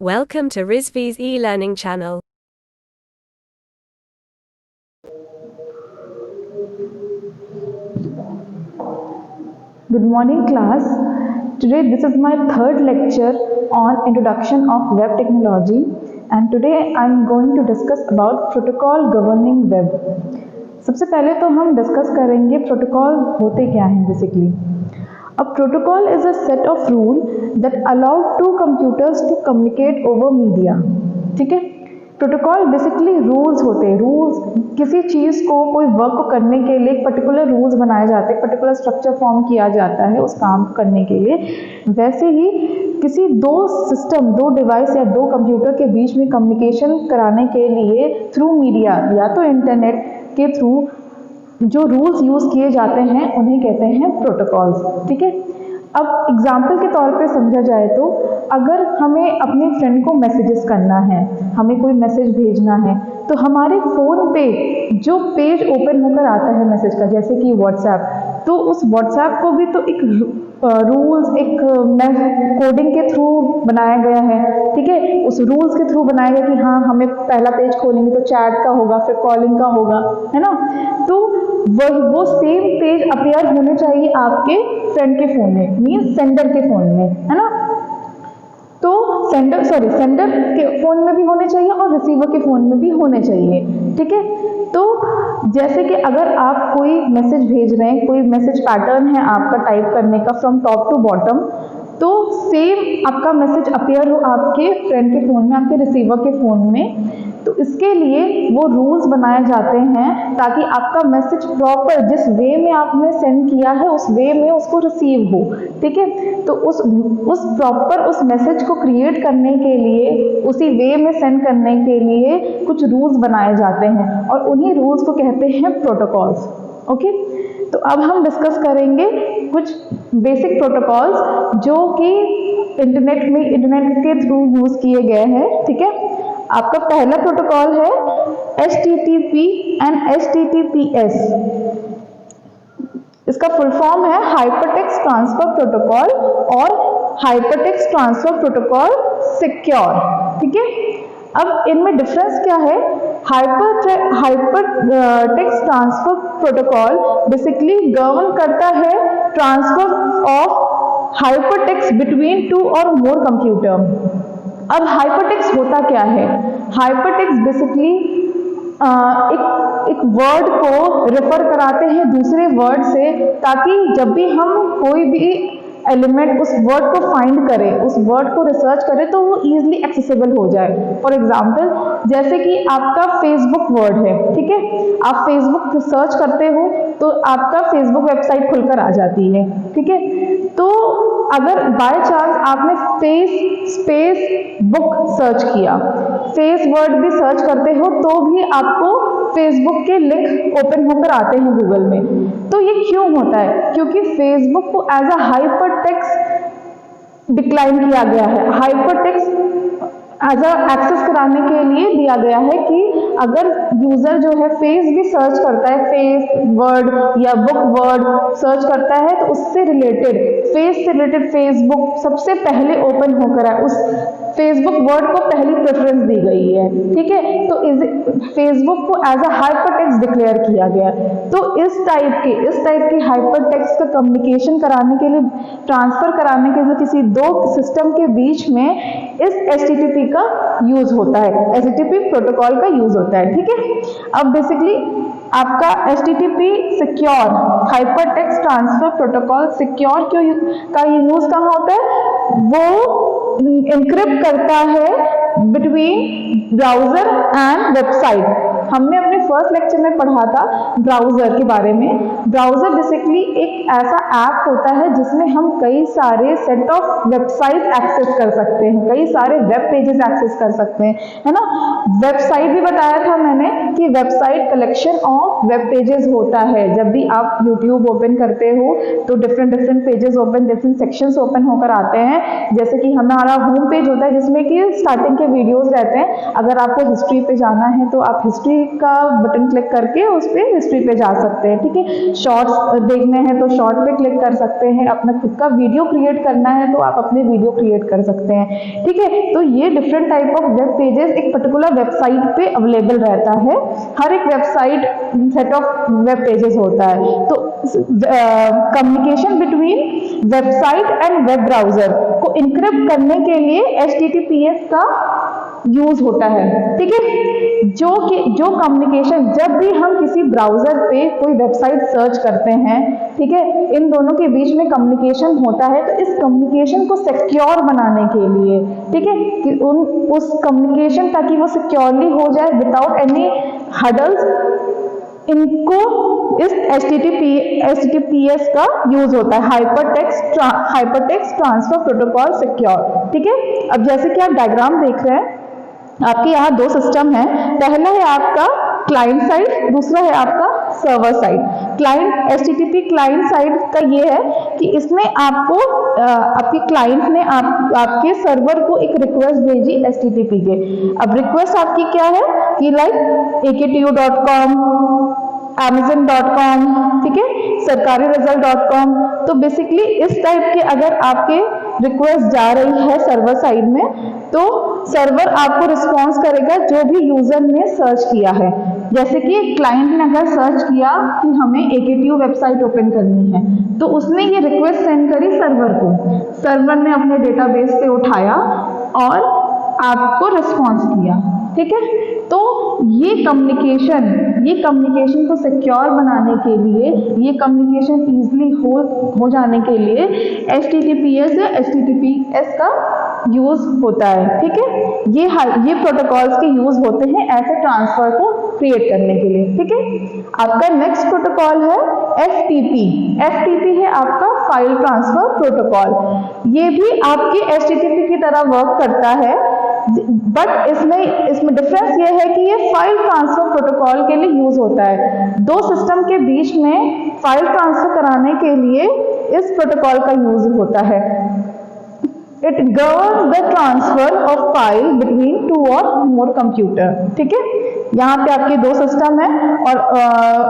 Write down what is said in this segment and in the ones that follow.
Welcome to Rizvi's e-learning channel. Good morning class. Today this is my third lecture on introduction of web technology, and today I am going to discuss about protocol governing web. सबसे पहले तो हम discuss करेंगे protocol होते क्या हैं basically. A protocol is a set of rules that allow two computers to communicate over media. ठीक है. प्रोटोकॉल बेसिकली रूल्स होते हैं. रूल्स किसी चीज़ को, कोई वर्क को करने के लिए पर्टिकुलर रूल्स बनाए जाते हैं, पर्टिकुलर स्ट्रक्चर फॉर्म किया जाता है उस काम को करने के लिए. वैसे ही किसी दो सिस्टम, दो डिवाइस या दो कंप्यूटर के बीच में कम्युनिकेशन कराने के लिए थ्रू मीडिया या तो इंटरनेट के थ्रू जो रूल्स यूज़ किए जाते हैं उन्हें कहते हैं प्रोटोकॉल्स. ठीक है. अब एग्जाम्पल के तौर पे समझा जाए तो अगर हमें अपने फ्रेंड को मैसेजेस करना है, हमें कोई मैसेज भेजना है, तो हमारे फ़ोन पे जो पेज ओपन होकर आता है मैसेज का, जैसे कि व्हाट्सएप, तो उस व्हाट्सएप को भी तो एक रूल्स, एक कोडिंग के थ्रू बनाया गया है. ठीक है. उस रूल्स के थ्रू बनाया गया कि हाँ, हमें पहला पेज खोलेंगे तो चैट का होगा, फिर कॉलिंग का होगा, है ना. तो वो सेम पेज अपीयर होने चाहिए आपके फ्रेंड के फ़ोन में, मीन्स सेंडर के फ़ोन में, है ना. तो सेंडर के फ़ोन में भी होने चाहिए और रिसीवर के फ़ोन में भी होने चाहिए. ठीक है. तो जैसे कि अगर आप कोई मैसेज भेज रहे हैं, कोई मैसेज पैटर्न है आपका टाइप करने का फ्रॉम टॉप टू बॉटम, तो सेम आपका मैसेज अपीयर हो आपके फ्रेंड के फ़ोन में, आपके रिसीवर के फ़ोन में. तो इसके लिए वो रूल्स बनाए जाते हैं ताकि आपका मैसेज प्रॉपर जिस वे में आपने सेंड किया है उस वे में उसको रिसीव हो. ठीक है. तो उस प्रॉपर उस मैसेज को क्रिएट करने के लिए, उसी वे में सेंड करने के लिए कुछ रूल्स बनाए जाते हैं और उन्हीं रूल्स को कहते हैं प्रोटोकॉल्स. ओके. तो अब हम डिस्कस करेंगे कुछ बेसिक प्रोटोकॉल्स जो कि इंटरनेट के थ्रू यूज़ किए गए हैं. ठीक है. आपका पहला प्रोटोकॉल है HTTP एंड HTTPS. इसका फुल फॉर्म है हाइपरटेक्स्ट ट्रांसफर प्रोटोकॉल और हाइपरटेक्स्ट ट्रांसफर प्रोटोकॉल सिक्योर. ठीक है. अब इनमें डिफरेंस क्या है? Hypertext transfer protocol basically govern करता है transfer of hypertext between two और मोर कंप्यूटर. अब हाइपरटेक्स्ट होता क्या है? हाइपरटेक्स्ट बेसिकली एक वर्ड को रेफर कराते हैं दूसरे वर्ड से, ताकि जब भी हम कोई भी एलिमेंट उस वर्ड को फाइंड करें, उस वर्ड को रिसर्च करें, तो वो इजीली एक्सेसिबल हो जाए. फॉर एग्जांपल, जैसे कि आपका फेसबुक वर्ड है. ठीक है. आप फेसबुक सर्च करते हो तो आपका फेसबुक वेबसाइट खुलकर आ जाती है. ठीक है. तो अगर बाय चांस आपने फेस स्पेस बुक सर्च किया, फेस वर्ड भी सर्च करते हो, तो भी आपको फेसबुक के लिंक ओपन होकर आते हैं गूगल में. तो ये क्यों होता है? क्योंकि फेसबुक को एज अ हाइपरटेक्स्ट डिक्लाइन किया गया है. हाइपरटेक्स्ट एज अ एक्सेस कराने के लिए दिया गया है कि अगर यूजर जो है फेस भी सर्च करता है, फेस वर्ड या बुक वर्ड सर्च करता है, तो उससे रिलेटेड, फेस से रिलेटेड फेसबुक सबसे पहले ओपन होकर आए, उस फेसबुक वर्ड को पहली प्रेफरेंस दी गई है. ठीक है. तो फेसबुक को एज अ हाइपरटेक्स्ट डिक्लेयर किया गया. तो इस टाइप के हाइपरटेक्स्ट का कम्युनिकेशन कराने के लिए, ट्रांसफर कराने के लिए किसी दो सिस्टम के बीच में इस HTTP का यूज होता है, HTTP प्रोटोकॉल का यूज होता है. ठीक है. अब बेसिकली आपका HTTP secure, hypertext transfer protocol secure का यूज कहाँ होता है? वो एनक्रिप्ट करता है बिटवीन ब्राउजर एंड वेबसाइट. हमने अपने फर्स्ट लेक्चर में पढ़ा था ब्राउजर के बारे में. ब्राउजर बेसिकली एक ऐसा ऐप होता है जिसमें हम कई सारे सेट ऑफ वेबसाइट एक्सेस कर सकते हैं, कई सारे वेब पेजेस एक्सेस कर सकते हैं, है ना. वेबसाइट भी बताया था मैंने कि website collection of web pages होता है. जब भी आप यूट्यूब ओपन करते हो तो different pages open, different sections open होकर आते हैं. जैसे कि हमारा होम पेज होता है जिसमें कि स्टार्टिंग के वीडियोस रहते हैं. अगर आपको हिस्ट्री पे जाना है तो आप हिस्ट्री हिस्ट्री का बटन क्लिक करके उस पर हिस्ट्री पे जा सकते हैं, ठीक है। शॉर्ट्स देखने हैं तो शॉर्ट पे क्लिक कर सकते हैं, अपना खुद का वीडियो क्रिएट करना है तो आप अपने वीडियो क्रिएट कर सकते हैं, ठीक है। तो ये different type of web pages एक पर्टिकुलर वेबसाइट पे अवेलेबल रहता है। हर एक website set of web pages होता है। तो communication between website and web browser को इनक्रिप्ट करने के लिए HTTPS का यूज होता है, ठीक है। जो कम्युनिकेशन, जब भी हम किसी ब्राउजर पे कोई वेबसाइट सर्च करते हैं, ठीक है, इन दोनों के बीच में कम्युनिकेशन होता है। तो इस कम्युनिकेशन को सिक्योर बनाने के लिए, ठीक है, कि उस कम्युनिकेशन ताकि वो सिक्योरली हो जाए विदाउट एनी हर्डल्स, इनको इस HTTPS का यूज होता है, हाइपरटेक्स्ट ट्रांसफर प्रोटोकॉल सिक्योर, ठीक है। अब जैसे कि आप डायग्राम देख रहे हैं, आपके यहाँ दो सिस्टम है। पहला है आपका क्लाइंट साइड, दूसरा है आपका server side. Client HTTP client side का ये है कि इसमें आपको आपके क्लाइंट ने आपके सर्वर को एक रिक्वेस्ट भेजी HTTP के। अब रिक्वेस्ट आपकी क्या है कि लाइक AKTU.com, Amazon.com, ठीक है, सरकारी result.com। तो बेसिकली इस टाइप के अगर आपके रिक्वेस्ट जा रही है सर्वर साइड में, तो सर्वर आपको रिस्पॉन्स करेगा जो भी यूजर ने सर्च किया है। जैसे कि क्लाइंट ने अगर सर्च किया कि हमें AKTU वेबसाइट ओपन करनी है, तो उसने ये रिक्वेस्ट सेंड करी सर्वर को, सर्वर ने अपने डेटाबेस से उठाया और आपको रिस्पॉन्स किया, ठीक है। तो ये कम्युनिकेशन को सिक्योर बनाने के लिए, ये कम्युनिकेशन ईजिली हो जाने के लिए HTTPS या HTTPS का यूज होता है, ठीक है। ये प्रोटोकॉल्स के यूज होते हैं ऐसे ट्रांसफर को क्रिएट करने के लिए, ठीक है। आपका नेक्स्ट प्रोटोकॉल है FTP है आपका फाइल ट्रांसफर प्रोटोकॉल। ये भी आपके HTTP की तरह वर्क करता है, बट इसमें डिफरेंस ये है कि ये फाइल ट्रांसफर प्रोटोकॉल के लिए यूज होता है। दो सिस्टम के बीच में फाइल ट्रांसफर कराने के लिए इस प्रोटोकॉल का यूज होता है। It governs the transfer of file between two और मोर कंप्यूटर, ठीक है। यहाँ पे आपके दो सिस्टम है और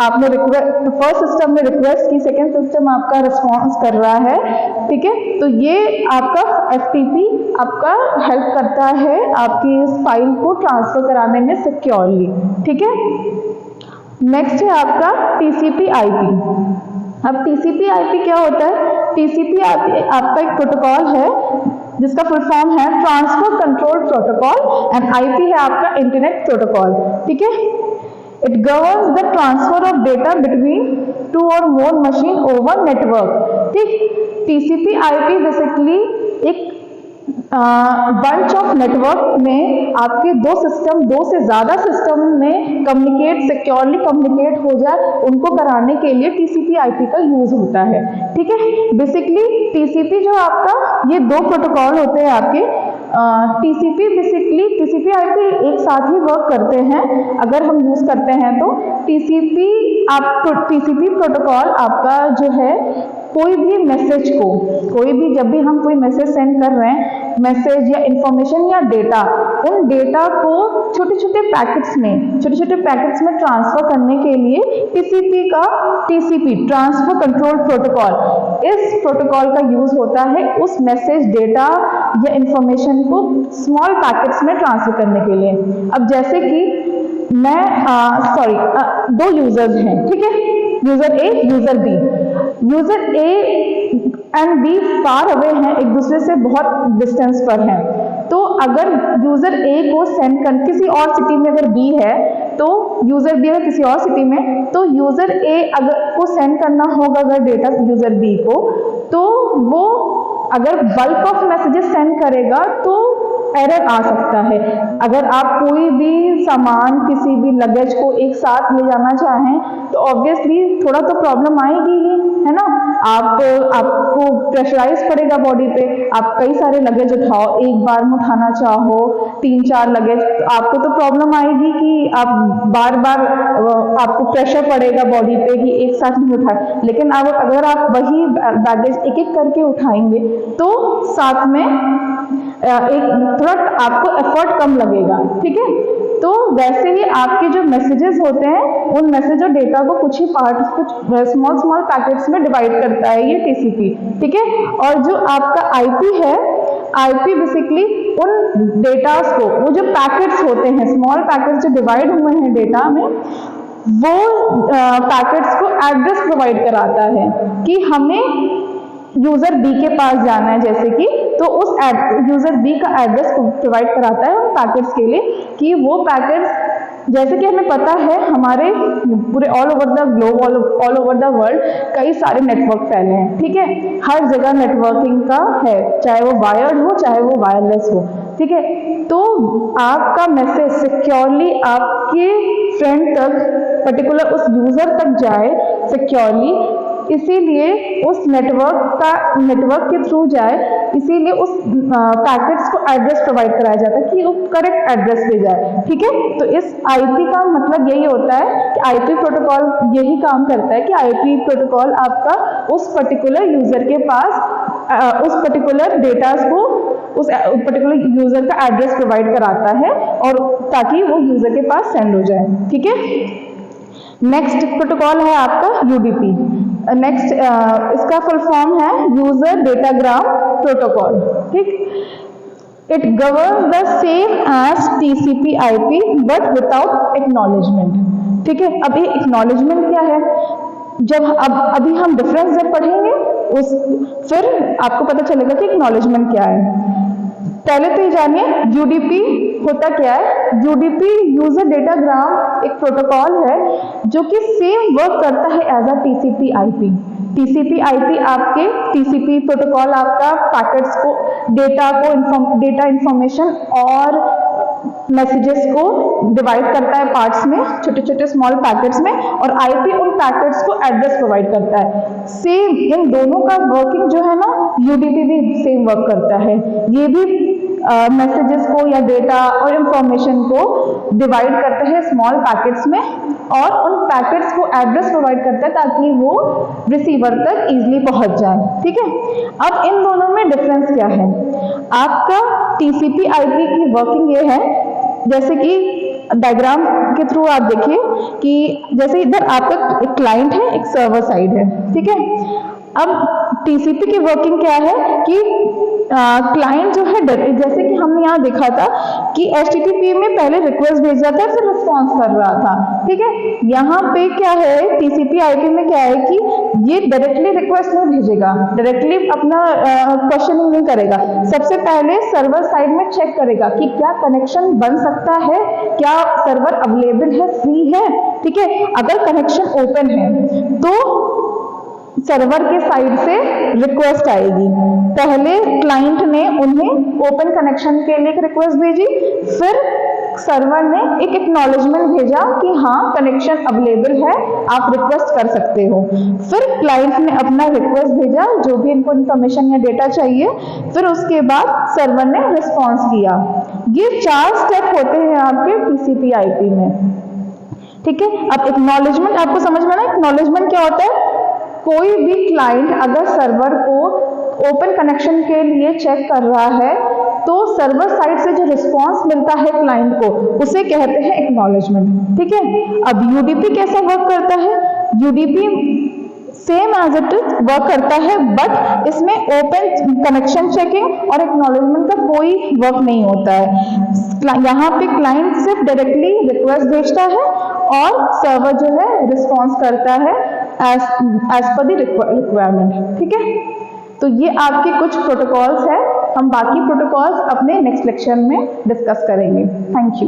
आपने फर्स्ट सिस्टम में रिक्वेस्ट की, सेकेंड सिस्टम आपका रिस्पॉन्स कर रहा है, ठीक है। तो ये आपका FTP आपका हेल्प करता है आपकी इस फाइल को ट्रांसफर कराने में सिक्योरली, ठीक है। नेक्स्ट है आपका TCP/IP। अब TCP/IP क्या होता है? TCP/IP आपका एक प्रोटोकॉल है जिसका फुल फॉर्म है transfer control protocol and IP है आपका इंटरनेट प्रोटोकॉल, ठीक है। It governs the transfer of data between two और मोर मशीन ओवर नेटवर्क, ठीक। TCP/IP बेसिकली एक बंच ऑफ नेटवर्क में आपके दो से ज्यादा सिस्टम में सिक्योरली कम्युनिकेट हो जाए, उनको कराने के लिए TCP/IP का यूज होता है, ठीक है। बेसिकली TCP जो आपका, ये दो प्रोटोकॉल होते हैं आपके। TCP/IP एक साथ ही वर्क करते हैं अगर हम यूज करते हैं तो। TCP प्रोटोकॉल आपका जो है, कोई भी जब भी हम कोई मैसेज सेंड कर रहे हैं, मैसेज या इंफॉर्मेशन या डेटा, उन डेटा को छोटे छोटे पैकेट्स में ट्रांसफर करने के लिए TCP ट्रांसफर कंट्रोल प्रोटोकॉल, इस प्रोटोकॉल का यूज होता है उस मैसेज, डेटा या इंफॉर्मेशन को स्मॉल पैकेट्स में ट्रांसफर करने के लिए। अब जैसे कि दो यूजर्स हैं, ठीक है, user A, user B। User A and B far away हैं, एक दूसरे से बहुत डिस्टेंस पर हैं। तो अगर यूजर A को सेंड कर किसी और सिटी में, अगर B है तो यूजर B अगर किसी और सिटी में, तो यूजर A अगर को सेंड करना होगा अगर डेटा यूजर B को, तो वो अगर बल्क ऑफ मैसेजेस सेंड करेगा तो एरर आ सकता है। अगर आप कोई भी सामान, किसी भी लगेज को एक साथ ले जाना चाहें तो ऑब्वियसली थोड़ा तो प्रॉब्लम आएगी ही, है ना। आपको प्रेशराइज पड़ेगा बॉडी पे, आप कई सारे लगेज उठाओ, एक बार में उठाना चाहो 3-4 लगेज, तो आपको तो प्रॉब्लम आएगी कि आप बार बार आपको प्रेशर पड़ेगा बॉडी पे कि एक साथ नहीं उठाए। लेकिन अगर आप वही बैगेज एक एक करके उठाएंगे तो साथ में एक थोड़ा आपको एफर्ट कम लगेगा, ठीक है। तो वैसे ही आपके जो मैसेजेस होते हैं उन मैसेज और डेटा को कुछ ही पार्ट्स, कुछ स्मॉल पैकेट्स में डिवाइड करता है ये टीसीपी, ठीक है। और जो आपका आईपी है, आईपी बेसिकली उन डेटास को, वो जो पैकेट्स होते हैं, स्मॉल पैकेट्स जो डिवाइड हुए हैं डेटा में, वो पैकेट्स को एड्रेस प्रोवाइड कराता है कि हमें यूजर बी के पास जाना है जैसे कि, तो उस यूजर बी का एड्रेस प्रोवाइड कराता है उन पैकेट्स के लिए कि वो पैकेट्स, जैसे कि हमें पता है हमारे पूरे all over the globe, all over the world कई सारे नेटवर्क फैले हैं, ठीक है। हर जगह नेटवर्किंग का है, चाहे वो वायर्ड हो चाहे वो वायरलेस हो, ठीक है। तो आपका मैसेज सिक्योरली आपके फ्रेंड तक, पर्टिकुलर उस यूजर तक जाए सिक्योरली, इसीलिए उस नेटवर्क के थ्रू जाए, इसीलिए उस पैकेट्स को एड्रेस प्रोवाइड कराया जाता है कि वो करेक्ट एड्रेस पे जाए, ठीक है। तो इस आईपी का मतलब यही होता है कि आईपी प्रोटोकॉल यही काम करता है कि आईपी प्रोटोकॉल आपका उस पर्टिकुलर यूजर के पास उस पर्टिकुलर डेटास को, उस पर्टिकुलर यूजर का एड्रेस प्रोवाइड कराता है और ताकि वो यूजर के पास सेंड हो जाए, ठीक है। नेक्स्ट प्रोटोकॉल है आपका यूडीपी। नेक्स्ट इसका फुल फॉर्म है यूजर डेटाग्राम प्रोटोकॉल, ठीक। It govern the same as TCP IP but without acknowledgement, ठीक है। अब ये एक्नॉलेजमेंट क्या है, जब अभी हम डिफरेंस जब पढ़ेंगे फिर आपको पता चलेगा कि एक्नॉलेजमेंट क्या है। पहले तो ये जानिए यूडीपी होता क्या है। यूडीपी यूजर डेटाग्राम एक प्रोटोकॉल है जो कि सेम वर्क करता है as a TCP IP. TCP IP आपके टीसीपी प्रोटोकॉल आपका पैकेट्स को, डेटा इंफॉर्मेशन और मैसेजेस को डिवाइड करता है पार्ट्स में, छोटे छोटे स्मॉल पैकेट्स में, और आईपी उन पैकेट्स को एड्रेस प्रोवाइड करता है। सेम इन दोनों का वर्किंग जो है ना, यूडीपी भी सेम वर्क करता है। ये भी मैसेजेस को या डेटा और इंफॉर्मेशन को डिवाइड करता है स्मॉल पैकेट्स में और उन पैकेट्स को एड्रेस प्रोवाइड करता है ताकि वो रिसीवर तक इजीली पहुंच जाए, ठीक है। अब इन दोनों में डिफरेंस क्या है, आपका टीसीपी आईपी की वर्किंग ये है, जैसे कि डायग्राम के थ्रू आप देखिए कि जैसे इधर आपका एक क्लाइंट है, एक सर्वर साइड है, ठीक है। अब टीसीपी की वर्किंग क्या है कि क्लाइंट जो है, जैसे कि हमने यहाँ देखा था कि एचटीटीपी में पहले रिक्वेस्ट भेजा था फिर रिस्पॉन्स कर रहा था, ठीक है। यहाँ पे क्या है, टीसीपी आईपी में क्या है कि ये डायरेक्टली रिक्वेस्ट नहीं भेजेगा, डायरेक्टली अपना क्वेश्चनिंग नहीं करेगा। सबसे पहले सर्वर साइड में चेक करेगा कि क्या कनेक्शन बन सकता है, क्या सर्वर अवेलेबल है, फ्री है, ठीक है। अगर कनेक्शन ओपन है तो सर्वर के साइड से रिक्वेस्ट आएगी। पहले क्लाइंट ने उन्हें ओपन कनेक्शन के लिए एक रिक्वेस्ट भेजी, फिर सर्वर ने एक एक्नॉलेजमेंट भेजा कि हाँ कनेक्शन अवेलेबल है, आप रिक्वेस्ट कर सकते हो। फिर क्लाइंट ने अपना रिक्वेस्ट भेजा, जो भी इनको इन्फॉर्मेशन या डेटा चाहिए, फिर उसके बाद सर्वर ने रिस्पॉन्स किया। ये 4 स्टेप होते हैं आपके टीसीपी आईपी में, ठीक है। अब एक्नॉलेजमेंट आपको समझ में ना, एक्नॉलेजमेंट क्या होता है, कोई भी क्लाइंट अगर सर्वर को ओपन कनेक्शन के लिए चेक कर रहा है तो सर्वर साइड से जो रिस्पांस मिलता है क्लाइंट को उसे कहते हैं एक्नॉलेजमेंट, ठीक है। अब यूडीपी कैसा वर्क करता है, UDP same as it is work करता है, बट इसमें ओपन कनेक्शन चेकिंग और एक्नॉलेजमेंट का कोई वर्क नहीं होता है। यहाँ पे क्लाइंट सिर्फ डायरेक्टली रिक्वेस्ट भेजता है और सर्वर जो है रिस्पॉन्स करता है एज पर द रिक्वायरमेंट, ठीक है। तो ये आपके कुछ प्रोटोकॉल्स हैं, हम बाकी प्रोटोकॉल्स अपने नेक्स्ट लेक्चर में डिस्कस करेंगे। Thank you.